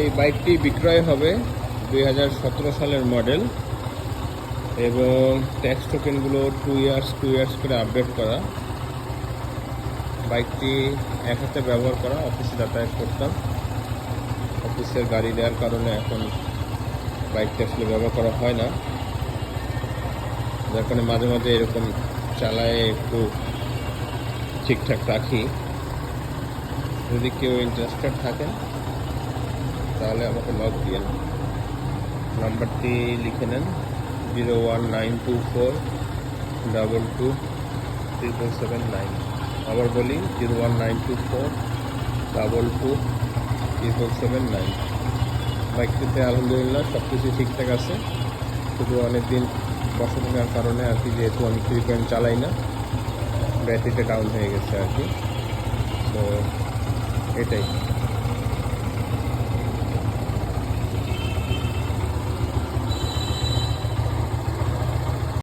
এই বাইকটি বিক্রয় হবে 2017 সালের মডেল এবং ট্যাক্স টোকেনগুলো 2 ইয়ার্স করে আপডেট করা। বাইকটি এক হাতে ব্যবহার করা, অফিসে যাতায়াত করতাম। অফিসের গাড়ি দেওয়ার কারণে এখন বাইকটি আসলে ব্যবহার করা হয় না, যার কারণে মাঝে মাঝে এরকম চালায় একটু ঠিকঠাক রাখি। যদি কেউ ইন্টারেস্টেড থাকেন তাহলে আমাকে নক দিয়েন। নাম্বারটি লিখে নেন 01924227779। আবার বলি 01924227779। বাইকটিতে আলহামদুলিল্লাহ সব কিছু ঠিকঠাক আছে, শুধু অনেকদিন বসে থাকার কারণে আর কি, যেহেতু আমি ফ্রিকোয়েন্ট চালাই না, ব্যাটারিটা ডাউন হয়ে গেছে আর কি। তো এটাই।